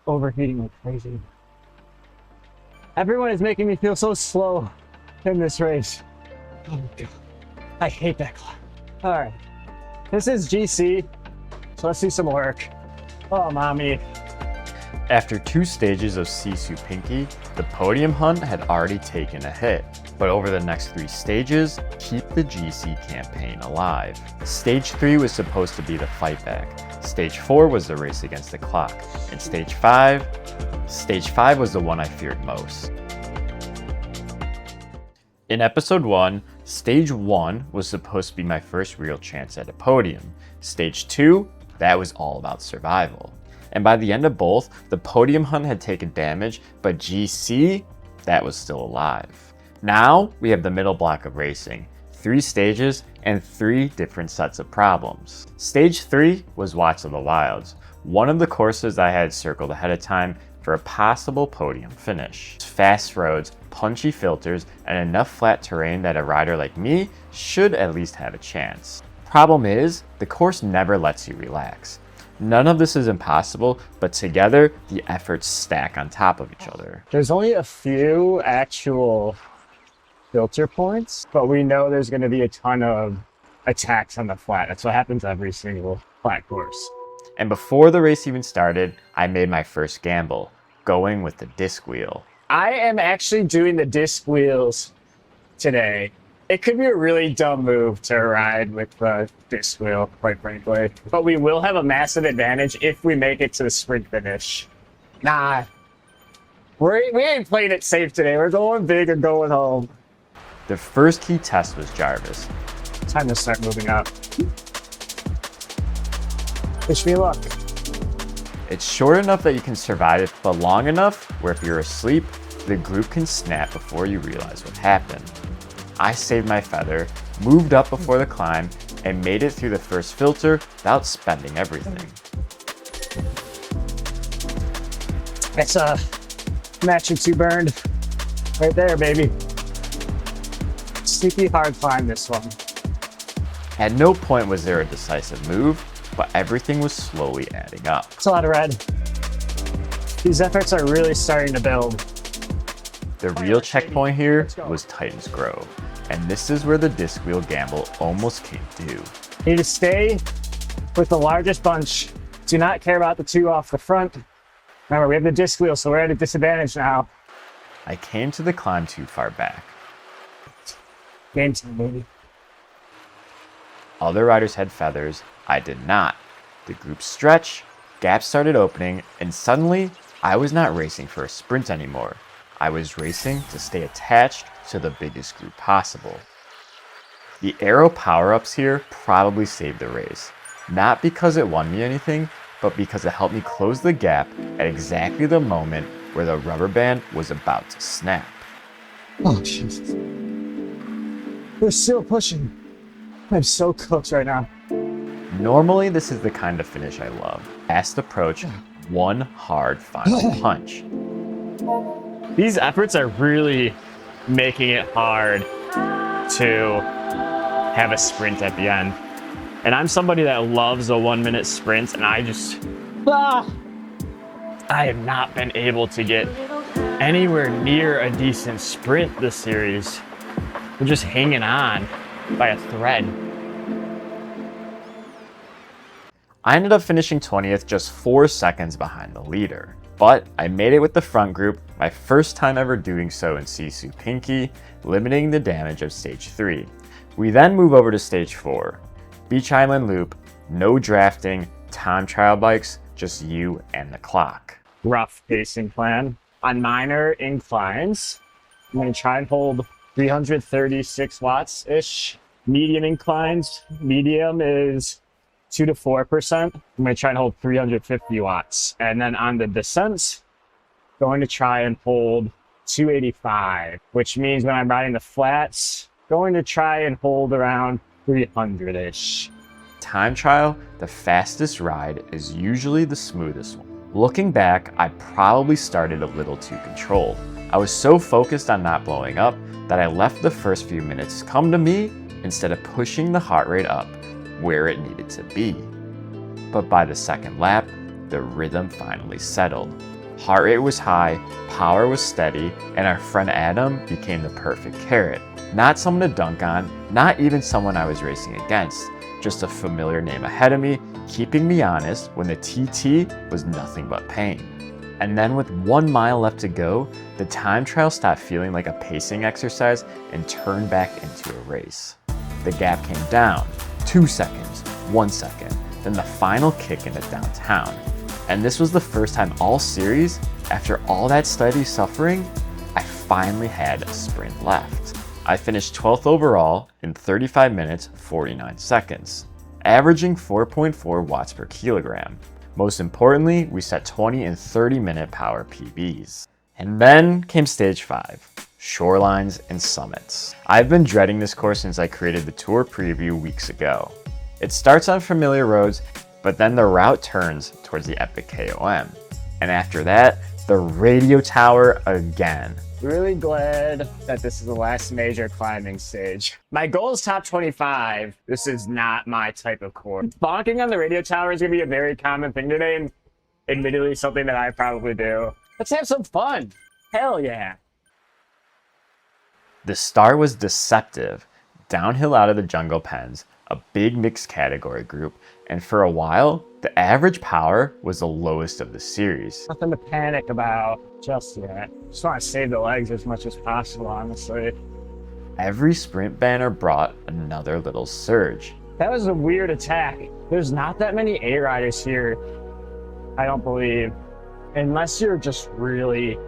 overheating like crazy. Everyone is making me feel so slow in this race. Oh my God. I hate that clock. All right, this is GC, so let's do some work. Oh, mommy. After 2 stages of SISU Pinkki, the podium hunt had already taken a hit. But over the next 3 stages, keep the GC campaign alive. Stage 3 was supposed to be the fight back. Stage 4 was the race against the clock. And Stage 5 was the one I feared most. In episode 1, Stage 1 was supposed to be my first real chance at a podium. Stage 2, that was all about survival. And by the end of both, the podium hunt had taken damage, but GC, that was still alive. Now, we have the middle block of racing, 3 stages and 3 different sets of problems. Stage 3 was Watts of the Wilds, one of the courses I had circled ahead of time for a possible podium finish. Fast roads, punchy filters, and enough flat terrain that a rider like me should at least have a chance. Problem is, the course never lets you relax. None of this is impossible, but together, the efforts stack on top of each other. There's only a few actual filter points, but we know there's going to be a ton of attacks on the flat. That's what happens every single flat course. And before the race even started, I made my first gamble, going with the disc wheel. I am actually doing the disc wheels today. It could be a really dumb move to ride with the disc wheel, quite frankly. But we will have a massive advantage if we make it to the sprint finish. Nah, we ain't playing it safe today. We're going big and going home. The first key test was Jarvis. Time to start moving up. Wish me luck. It's short enough that you can survive it, but long enough where if you're asleep, the group can snap before you realize what happened. I saved my feather, moved up before the climb, and made it through the first filter without spending everything. That's a match and 2 burned. Right there, baby. Sneaky hard climb, this one. At no point was there a decisive move, but everything was slowly adding up. It's a lot of red. These efforts are really starting to build. The real checkpoint here was Titans Grove, and this is where the disc wheel gamble almost came due. You need to stay with the largest bunch. Do not care about the 2 off the front. Remember, we have the disc wheel, so we're at a disadvantage now. I came to the climb too far back. Game time, baby. Other riders had feathers, I did not. The group stretched, gaps started opening, and suddenly, I was not racing for a sprint anymore. I was racing to stay attached to the biggest group possible. The arrow power-ups here probably saved the race. Not because it won me anything, but because it helped me close the gap at exactly the moment where the rubber band was about to snap. Oh, Jesus. We're still pushing. I'm so cooked right now. Normally, this is the kind of finish I love. Fast approach, one hard final punch. These efforts are really making it hard to have a sprint at the end. And I'm somebody that loves a 1-minute sprint, and I have not been able to get anywhere near a decent sprint this series. We're just hanging on by a thread. I ended up finishing 20th, just 4 seconds behind the leader. But I made it with the front group, my first time ever doing so in SISU Pinkki, limiting the damage of Stage 3. We then move over to Stage 4. Beach Island Loop, no drafting, time trial bikes, just you and the clock. Rough pacing plan. On minor inclines, I'm going to try and hold 336 watts-ish. Medium inclines, medium is 2 to 4%. I'm going to try and hold 350 watts. And then on the descents, going to try and hold 285, which means when I'm riding the flats, going to try and hold around 300-ish. Time trial, the fastest ride is usually the smoothest one. Looking back, I probably started a little too controlled. I was so focused on not blowing up that I left the first few minutes come to me instead of pushing the heart rate up where it needed to be. But by the second lap, the rhythm finally settled. Heart rate was high, power was steady, and our friend Adam became the perfect carrot. Not someone to dunk on, not even someone I was racing against, just a familiar name ahead of me, keeping me honest when the TT was nothing but pain. And then with 1 mile left to go, the time trial stopped feeling like a pacing exercise and turned back into a race. The gap came down, 2 seconds, 1 second, then the final kick into downtown. And this was the first time all series, after all that steady suffering, I finally had a sprint left. I finished 12th overall in 35 minutes, 49 seconds, averaging 4.4 watts per kilogram. Most importantly, we set 20 and 30 minute power PBs. And then came stage 5, Shorelines and Summits. I've been dreading this course since I created the tour preview weeks ago. It starts on familiar roads, but then the route turns towards the epic KOM. And after that, the radio tower again. Really glad that this is the last major climbing stage. My goal is top 25. This is not my type of course. Bonking on the radio tower is gonna be a very common thing today, and admittedly something that I probably do. Let's have some fun. Hell yeah. The start was deceptive. Downhill out of the jungle pens, a big mixed category group, and for a while, the average power was the lowest of the series. Nothing to panic about just yet. Just want to save the legs as much as possible, honestly. Every sprint banner brought another little surge. That was a weird attack. There's not that many A riders here, I don't believe. Unless you're just really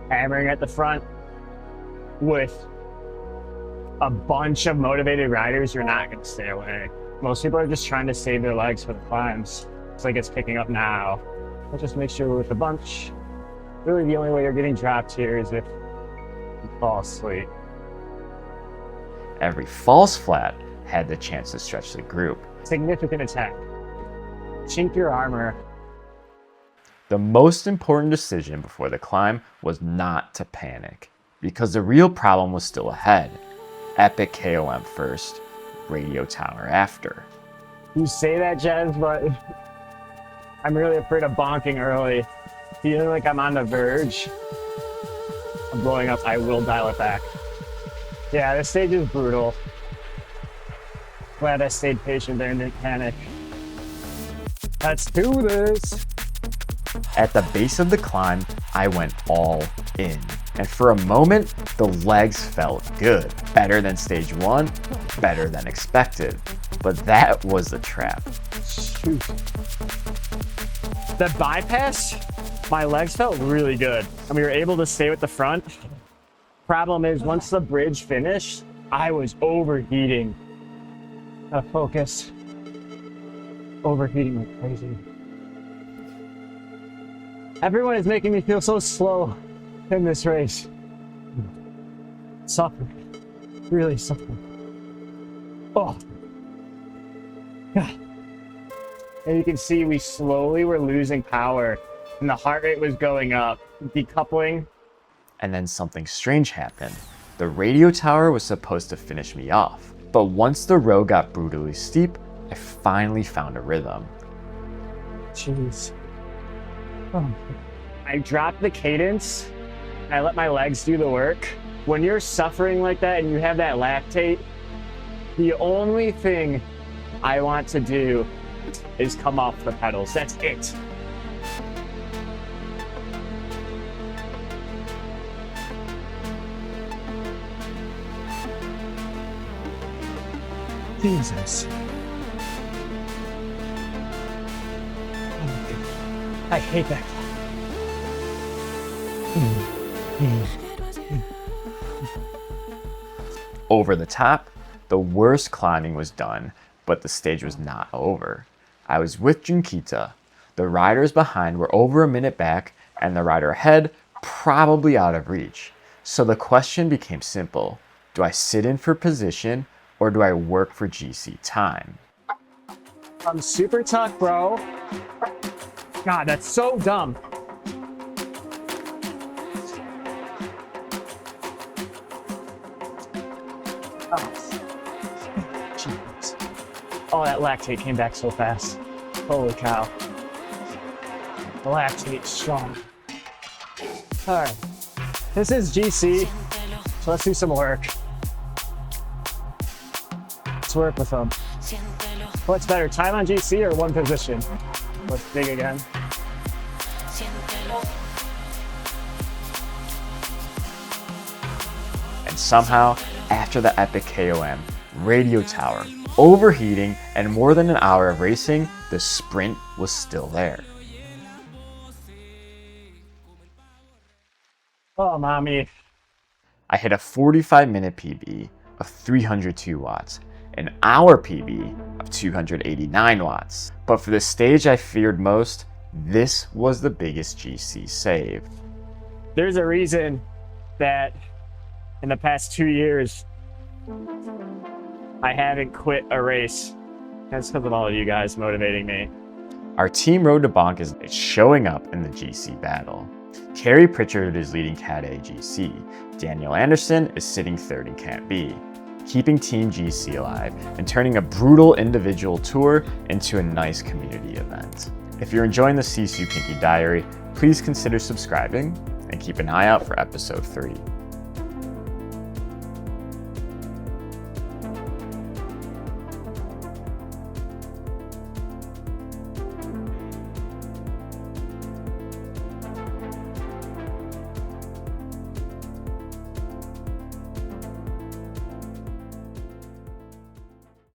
hammering at the front with a bunch of motivated riders, you're not going to stay away. Most people are just trying to save their legs for the climbs. It's like it's picking up now. But just make sure we're with a bunch. Really the only way you're getting dropped here is if you fall asleep. Every false flat had the chance to stretch the group. Significant attack. Chink your armor. The most important decision before the climb was not to panic, because the real problem was still ahead. Epic KOM first, radio tower after. You say that, Jez, but I'm really afraid of bonking early. Feeling like I'm on the verge of blowing up, I will dial it back. Yeah, this stage is brutal. Glad I stayed patient there and didn't panic. Let's do this. At the base of the climb, I went all in. And for a moment, the legs felt good. Better than stage 1, better than expected. But that was the trap. Shoot. That bypass, my legs felt really good. And we were able to stay with the front. Problem is, once the bridge finished, I was overheating. Gotta focus. Overheating like crazy. Everyone is making me feel so slow in this race. Suffering. Really suffering. Oh. God. And you can see we slowly were losing power and the heart rate was going up, decoupling. And then something strange happened. The radio tower was supposed to finish me off. But once the road got brutally steep, I finally found a rhythm. Jeez. Oh. I dropped the cadence. I let my legs do the work. When you're suffering like that and you have that lactate, the only thing I want to do is come off the pedals. That's it. Jesus. Oh my God. I hate that. Over the top, the worst climbing was done, but the stage was not over. I was with Junkita. The riders behind were over a minute back, and the rider ahead probably out of reach. So the question became simple. Do I sit in for position, or do I work for GC time? I'm super tough, bro. God, that's so dumb. Jeez. Oh, that lactate came back so fast. Holy cow. The lactate's strong. All right, this is GC, so let's do some work. Let's work with them. What's better, time on GC or one position? Let's dig again. And somehow, after the epic KOM, radio tower, overheating, and more than an hour of racing, the sprint was still there. Oh, mommy. I hit a 45-minute PB of 302 watts, an hour PB of 289 watts. But for the stage I feared most, this was the biggest GC save. There's a reason that in the past 2 years, I haven't quit a race. That's because of all of you guys motivating me. Our team road to Bonk is showing up in the GC battle. Carrie Pritchard is leading Cat A GC. Daniel Anderson is sitting third in Cat B, keeping Team GC alive and turning a brutal individual tour into a nice community event. If you're enjoying the SISU Pinkki Diary, please consider subscribing and keep an eye out for episode 3.